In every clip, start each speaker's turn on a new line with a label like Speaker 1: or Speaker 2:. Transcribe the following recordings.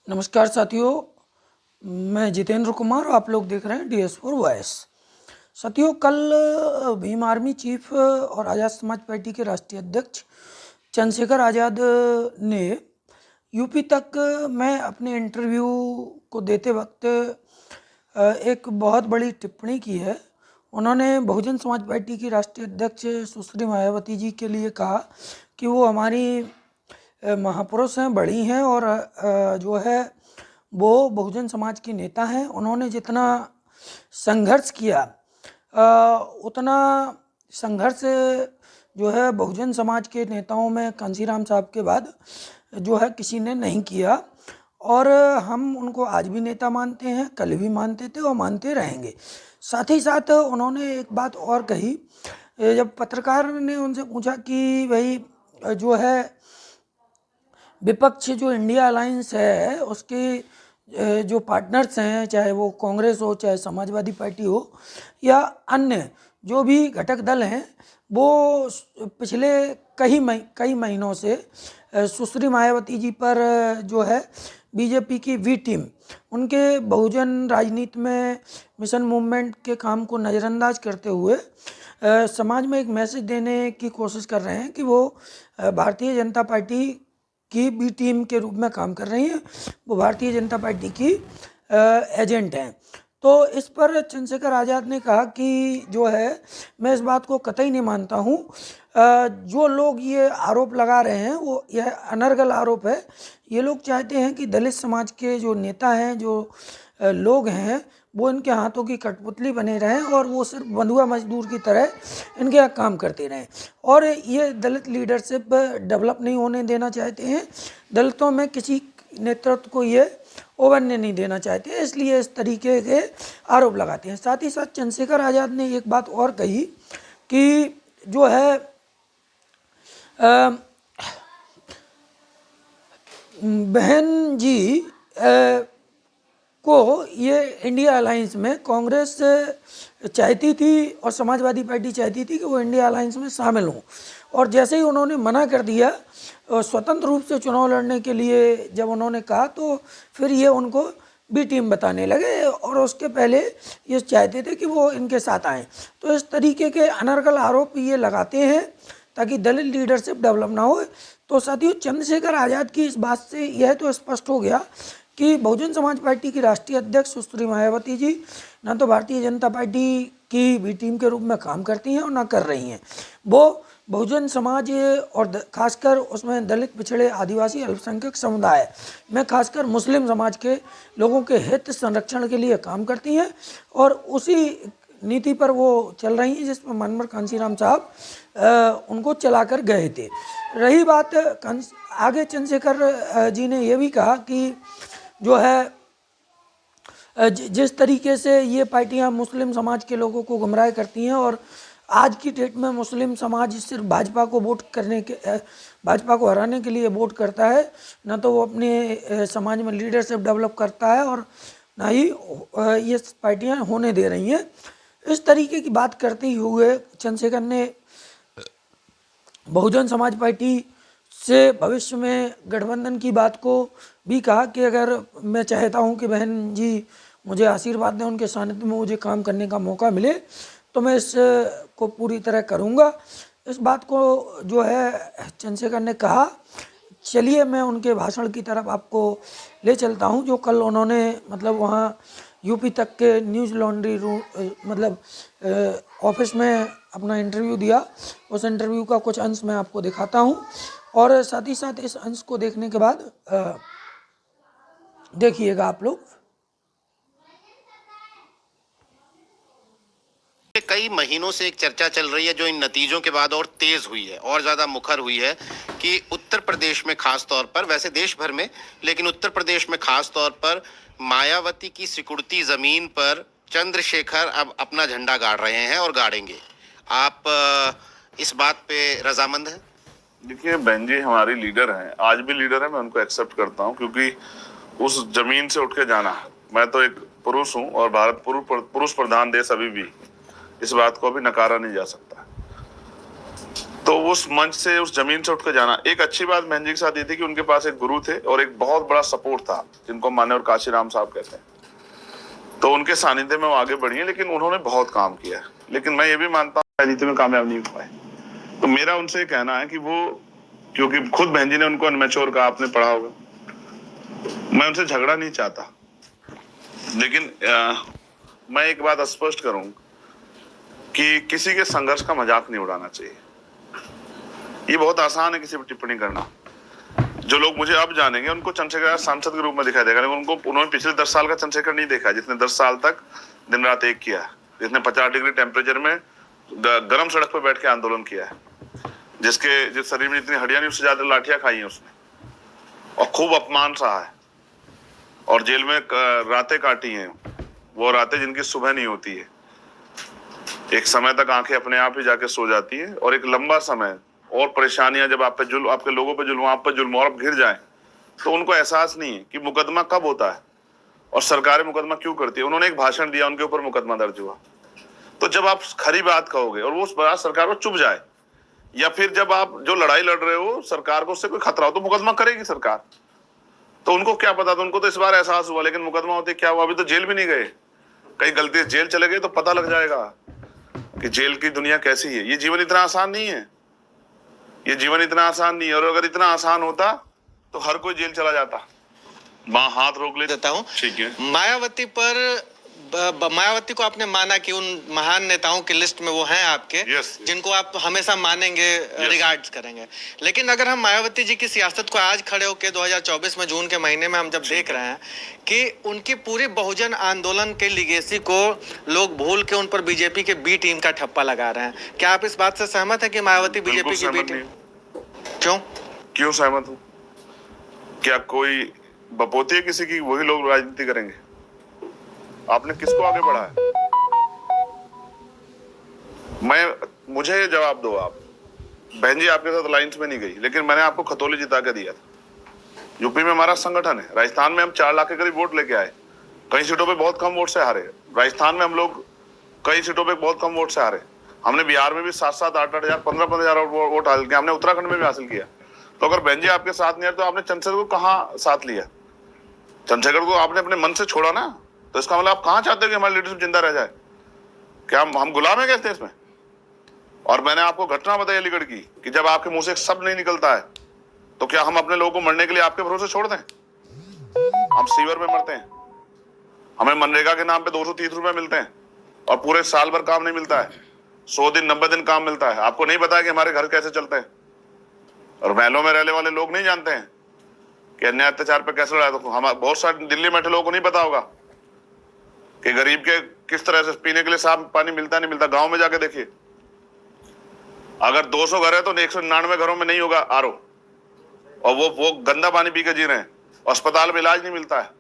Speaker 1: नमस्कार साथियों, मैं जितेंद्र कुमार। आप लोग देख रहे हैं DS4 वॉइस। साथियों, कल भीम आर्मी चीफ और आज़ाद समाज पार्टी के राष्ट्रीय अध्यक्ष चंद्रशेखर आज़ाद ने यूपी तक में अपने इंटरव्यू को देते वक्त एक बहुत बड़ी टिप्पणी की है। उन्होंने बहुजन समाज पार्टी की राष्ट्रीय अध्यक्ष सुश्री मायावती जी के लिए कहा कि वो हमारी महापुरुष हैं, बड़ी हैं और जो है वो बहुजन समाज की नेता हैं। उन्होंने जितना संघर्ष किया उतना संघर्ष जो है बहुजन समाज के नेताओं में कांशीराम साहब के बाद जो है किसी ने नहीं किया, और हम उनको आज भी नेता मानते हैं, कल भी मानते थे और मानते रहेंगे। साथ ही साथ उन्होंने एक बात और कही, जब पत्रकार ने उनसे पूछा कि भाई जो है विपक्ष जो इंडिया अलायंस है उसके जो पार्टनर्स हैं, चाहे वो कांग्रेस हो, चाहे समाजवादी पार्टी हो या अन्य जो भी घटक दल हैं, वो पिछले कई महीनों से सुश्री मायावती जी पर जो है बीजेपी की वी टीम उनके बहुजन राजनीति में मिशन मूवमेंट के काम को नज़रअंदाज करते हुए समाज में एक मैसेज देने की कोशिश कर रहे हैं कि वो भारतीय जनता पार्टी की बी टीम के रूप में काम कर रही हैं, वो भारतीय जनता पार्टी की एजेंट हैं। तो इस पर चंद्रशेखर आज़ाद ने कहा कि जो है मैं इस बात को कतई नहीं मानता हूँ। जो लोग ये आरोप लगा रहे हैं वो यह अनर्गल आरोप है। ये लोग चाहते हैं कि दलित समाज के जो नेता हैं, जो लोग हैं, वो इनके हाथों की कठपुतली बने रहें और वो सिर्फ बंधुआ मजदूर की तरह इनके यहाँ काम करते रहें। और ये दलित लीडरशिप डेवलप नहीं होने देना चाहते हैं, दलितों में किसी नेतृत्व को ये उभरने नहीं देना चाहते, इसलिए इस तरीके के आरोप लगाते हैं। साथ ही साथ चंद्रशेखर आज़ाद ने एक बात और कही कि जो है बहन जी को ये इंडिया अलायंस में कांग्रेस चाहती थी और समाजवादी पार्टी चाहती थी कि वो इंडिया अलायंस में शामिल हों, और जैसे ही उन्होंने मना कर दिया स्वतंत्र रूप से चुनाव लड़ने के लिए जब उन्होंने कहा, तो फिर ये उनको बी टीम बताने लगे और उसके पहले ये चाहते थे कि वो इनके साथ आएँ। तो इस तरीके के अनर्गल आरोप ये लगाते हैं ताकि दलित लीडरशिप डेवलप ना हो। तो साथियों, चंद्रशेखर आज़ाद की इस बात से यह तो स्पष्ट हो गया कि बहुजन समाज पार्टी की राष्ट्रीय अध्यक्ष सुश्री मायावती जी ना तो भारतीय जनता पार्टी की बी टीम के रूप में काम करती हैं और ना कर रही हैं। वो बहुजन समाज और खासकर उसमें दलित, पिछड़े, आदिवासी, अल्पसंख्यक समुदाय में खासकर मुस्लिम समाज के लोगों के हित संरक्षण के लिए काम करती हैं और उसी नीति पर वो चल रही हैं जिस पर मनमर कांशीराम साहब उनको चलाकर गए थे। रही बात आगे, चंद्रशेखर जी ने ये भी कहा कि जो है जिस तरीके से ये पार्टियां मुस्लिम समाज के लोगों को गुमराह करती हैं और आज की डेट में मुस्लिम समाज सिर्फ भाजपा को भाजपा को हराने के लिए वोट करता है, ना तो वो अपने समाज में लीडरशिप डेवलप करता है और ना ही ये पार्टियां होने दे रही हैं। इस तरीके की बात करते हुए चंद्रशेखर ने बहुजन समाज पार्टी से भविष्य में गठबंधन की बात को भी कहा कि अगर मैं चाहता हूं कि बहन जी मुझे आशीर्वाद दें, उनके सानिध्य में मुझे काम करने का मौका मिले, तो मैं इस को पूरी तरह करूंगा। इस बात को जो है चंद्रशेखर ने कहा। चलिए मैं उनके भाषण की तरफ आपको ले चलता हूं जो कल उन्होंने मतलब वहाँ यूपी तक के न्यूज़ लॉन्ड्री रूम मतलब ऑफिस में अपना इंटरव्यू दिया। उस इंटरव्यू का कुछ अंश मैं आपको दिखाता हूं और साथ ही साथ इस अंश को देखने के बाद देखिएगा आप लोग।
Speaker 2: कई महीनों से एक चर्चा चल रही है जो इन नतीजों के बाद और तेज हुई है और ज्यादा मुखर हुई है कि उत्तर प्रदेश में खास तौर पर, वैसे देश भर में, लेकिन उत्तर प्रदेश में खास तौर पर मायावती की सिकुड़ती जमीन पर चंद्रशेखर अब अपना झंडा गाड़ रहे हैं और गाड़ेंगे। आप इस बात पे रजामंद हैं?
Speaker 3: देखिए, बहन जी हमारी लीडर हैं, आज भी लीडर है, मैं उनको एक्सेप्ट करता हूं क्योंकि उस जमीन से उठ के जाना, मैं तो एक पुरुष हूं और भारत पुरुष प्रधान देश अभी भी, इस बात को भी नकारा नहीं जा सकता। तो उस मंच से, उस जमीन से उठ कर जाना। एक अच्छी बात बहन जी के साथ ये थी कि उनके पास एक गुरु थे और एक बहुत बड़ा सपोर्ट था, जिनको मान्यवर काशीराम साहब कहते हैं। तो उनके सानिध्य में वो आगे बढ़ी है, लेकिन उन्होंने बहुत काम किया है। लेकिन मैं ये भी मानता हूँ राजनीति में कामयाब नहीं हो पाए। तो मेरा उनसे कहना है कि वो, क्योंकि खुद बहन जी ने उनको अनमेच्योर कहा, आपने पढ़ा होगा, मैं उनसे झगड़ा नहीं चाहता, लेकिन मैं एक बात स्पष्ट करूं कि किसी के संघर्ष का मजाक नहीं उड़ाना चाहिए। ये बहुत आसान है किसी पर टिप्पणी करना। जो लोग मुझे अब जानेंगे उनको चंद्रशेखर सांसद के रूप में दिखाई देगा, लेकिन उन्होंने पिछले 10 साल का चंद्रशेखर नहीं देखा, जिसने 10 साल तक दिन रात एक किया, जिसने 50 डिग्री टेम्परेचर में गर्म सड़क पर बैठ के आंदोलन किया है, जिस शरीर में जितनी हड्डियां नहीं, उससे ज्यादा लाठियां खाई हैं उसने, और खूब अपमान सहा है, और जेल में रातें काटी हैं, वो रातें जिनकी सुबह नहीं होती है। एक समय तक आंखें अपने आप ही जाके सो जाती है, और एक लंबा समय और परेशानियां जब आप पे जुल्म, आपके लोगों पे जुल्म, आप पे जुल्म और घिर जाए, तो उनको एहसास नहीं है कि मुकदमा कब होता है और सरकारें मुकदमा क्यों करती है। उन्होंने एक भाषण दिया, उनके ऊपर मुकदमा दर्ज हुआ। तो जब आप खरी बात कहोगे और वो बात सरकार को चुप जाए, या फिर जब आप जो लड़ाई लड़ रहे हो सरकार को उससे कोई खतरा हो, तो मुकदमा करेगी सरकार। तो उनको क्या पता था, उनको तो इस बार एहसास हुआ, लेकिन मुकदमा होते क्या हुआ, अभी तो जेल भी नहीं गए। कहीं गलती से जेल चले गए तो पता लग जाएगा कि जेल की दुनिया कैसी है। ये जीवन इतना आसान नहीं है, ये जीवन इतना आसान नहीं है। और अगर इतना आसान होता तो हर कोई जेल चला जाता। माँ हाथ रोक ले
Speaker 4: देता हूँ।
Speaker 3: ठीक है।
Speaker 4: मायावती पर मायावती को आपने माना कि उन महान नेताओं की लिस्ट में वो हैं आपके,
Speaker 3: Yes.
Speaker 4: जिनको आप हमेशा मानेंगे, रिगार्ड्स करेंगे। लेकिन अगर हम मायावती जी की सियासत को आज खड़े होकर 2024 में जून के महीने में हम जब देख रहे हैं कि उनकी पूरी बहुजन आंदोलन के लिगेसी को लोग भूल के उन पर बीजेपी के बी टीम का ठप्पा लगा रहे हैं, क्या आप इस बात से सहमत है कि मायावती बीजेपी की बी टीम?
Speaker 3: क्यों सहमत हूँ? क्या कोई बपोती है किसी की, वही लोग राजनीति करेंगे? आपने किसको आगे बढ़ाया? मुझे जवाब दो आप। बहन जी आपके साथ लाइन्स में नहीं गई, लेकिन मैंने आपको खतौली जिता के दिया था। यूपी में हमारा संगठन है, राजस्थान में हम 4 लाख के करीब वोट लेके आए, कई सीटों पे बहुत कम वोट से हारे। राजस्थान में हम लोग कई सीटों पे बहुत कम वोट से हारे। हमने बिहार में भी 7-7, 8-8 हजार, 15-15 हजार वोट हासिल किया। हमने उत्तराखंड में भी हासिल किया। तो अगर बहन जी आपके साथ नहीं है तो आपने चंद्रशेखर को कहाँ साथ लिया? चंद्रशेखर को आपने अपने मन से छोड़ा ना, तो इसका मतलब आप कहाँ चाहते हो कि हमारी लीडरशिप जिंदा रह जाए? क्या हम गुलाम है क्या इस देश में? और मैंने आपको घटना बताई अलीगढ़ की कि जब आपके मुंह से एक शब्द नहीं निकलता है तो क्या हम अपने लोगों को मरने के लिए आपके भरोसे छोड़ दें? हम सीवर में मरते हैं, हमें मनरेगा के नाम पे 230 रुपए मिलते हैं और पूरे साल भर काम नहीं मिलता है। 100 दिन 90 दिन काम मिलता है। आपको नहीं पता है कि हमारे घर कैसे चलते हैं? और महलों में रहने वाले लोग नहीं जानते हैं कि अन्याय अत्याचार पे कैसे लड़ा। तो हम बहुत सारे दिल्ली में बैठे लोगों को नहीं पता होगा कि गरीब के किस तरह से पीने के लिए साफ पानी मिलता नहीं मिलता। गांव में जाके देखिए, अगर 200 घर है तो 199 घरों में नहीं होगा आरओ, और वो गंदा पानी पी के जी रहे हैं, अस्पताल में इलाज नहीं मिलता है।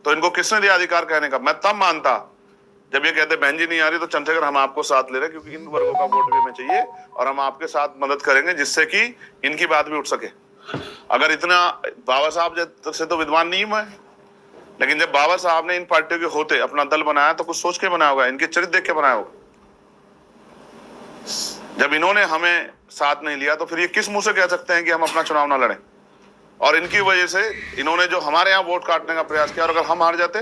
Speaker 3: तो इनको किसने दिया अधिकार कहने का? मैं तब मानता जब ये कहते बहन जी नहीं आ रही तो चंद्रशेखर हम आपको साथ ले रहे, क्योंकि इन वर्गों का वोट भी हमें चाहिए और हम आपके साथ मदद करेंगे जिससे कि इनकी बात भी उठ सके। अगर इतना बाबा साहब से तो विद्वान नहीं है, लेकिन जब बाबा साहब ने इन पार्टियों के होते अपना दल बनाया तो कुछ सोच के बनाया होगा, इनके चरित्र देख के बनाया होगा। जब इन्होंने हमें साथ नहीं लिया तो फिर ये किस मुंह से कह सकते हैं कि हम अपना चुनाव ना लड़ें? और इनकी वजह से इन्होंने जो हमारे यहाँ वोट काटने का प्रयास किया, और अगर हम हार जाते,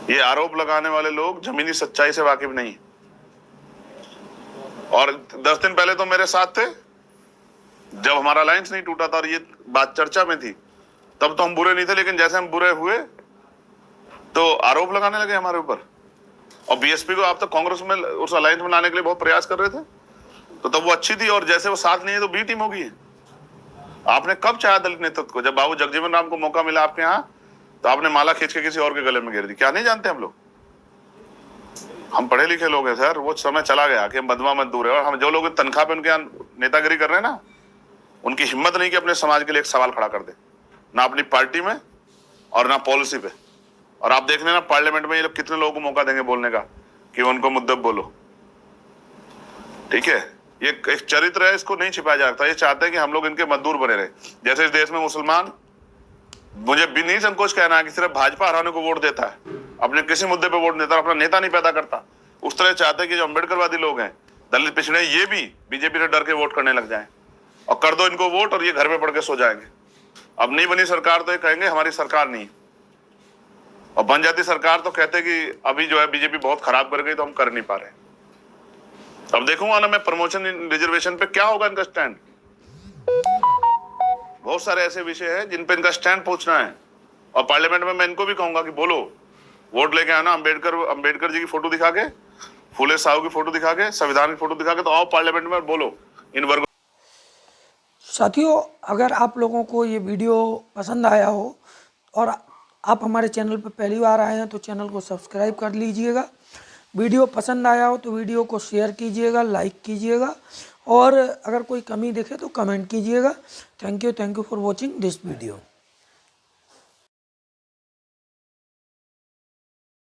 Speaker 3: ये आरोप लगाने वाले लोग जमीनी सच्चाई से वाकिफ नहीं। और 10 दिन पहले तो मेरे साथ थे जब हमारा अलायंस नहीं टूटा था और ये बात चर्चा में थी, तब तो हम बुरे नहीं थे, लेकिन जैसे हम बुरे हुए तो आरोप लगाने लगे हमारे ऊपर। और बीएसपी को आप तो कांग्रेस में उस अलायंस में लाने के लिए बहुत प्रयास कर रहे थे, तो तब वो अच्छी थी, और जैसे वो साथ नहीं है तो बी टीम होगी। आपने कब चाहा दलित नेतृत्व को? जब बाबू जगजीवन राम को मौका मिला आपके यहाँ तो आपने माला खींच के किसी और के गले में गिर दी। क्या नहीं जानते हम लोग? हम पढ़े लिखे लोग हैं सर। वो समय चला गया कि हम बदमा मजदूर है, और हम जो लोग तनख्वाह पे उनके यहाँ नेतागिरी कर रहे हैं ना, उनकी हिम्मत नहीं कि अपने समाज के लिए एक सवाल खड़ा कर दे, ना अपनी पार्टी में और ना पॉलिसी पे। और आप देख लेना पार्लियामेंट में ये लोग कितने लोगों को मौका देंगे बोलने का कि उनको मुद्दे बोलो। ठीक है, ये एक चरित्र है, इसको नहीं छिपाया जा सकता। ये चाहते हैं कि हम लोग इनके मजदूर बने रहे। जैसे इस देश में मुसलमान, मुझे भी नहीं संकोच कहना है कि सिर्फ भाजपा हराने को वोट देता है, अपने किसी मुद्दे पे वोट देता है, अपना नेता नहीं पैदा करता। उस तरह चाहते हैं कि जो अम्बेडकरवादी लोग हैं दलित पिछड़े ये भी बीजेपी से डर के वोट करने लग जाएं और कर दो इनको वोट और ये घर में पड़ के सो जाएंगे। अब नहीं बनी सरकार तो ये कहेंगे हमारी सरकार नहीं, और बन जाती सरकार तो कहते कि अभी जो है बीजेपी बहुत खराब कर गई तो हम कर नहीं पा रहे। अब देखूंगा ना मैं प्रमोशन रिजर्वेशन पे क्या होगा इनका स्टैंड। बहुत सारे ऐसे विषय हैं जिन पे इनका स्टैंड पूछना है, और पार्लियामेंट में मैं इनको भी कहूंगा कि बोलो, वोट लेके आना, अंबेडकर जी की फोटो दिखा के, फूले साहू की फोटो दिखा के, संविधान की फोटो दिखा के, तो आओ पार्लियामेंट में बोलो इन वर्गों।
Speaker 1: साथियों, अगर आप लोगों को ये वीडियो पसंद आया हो और आप हमारे चैनल पर पहली बार आए हैं तो चैनल को सब्सक्राइब कर लीजिएगा। वीडियो पसंद आया हो तो वीडियो को शेयर कीजिएगा, लाइक कीजिएगा, और अगर कोई कमी दिखे तो कमेंट कीजिएगा। Thank you for watching this video.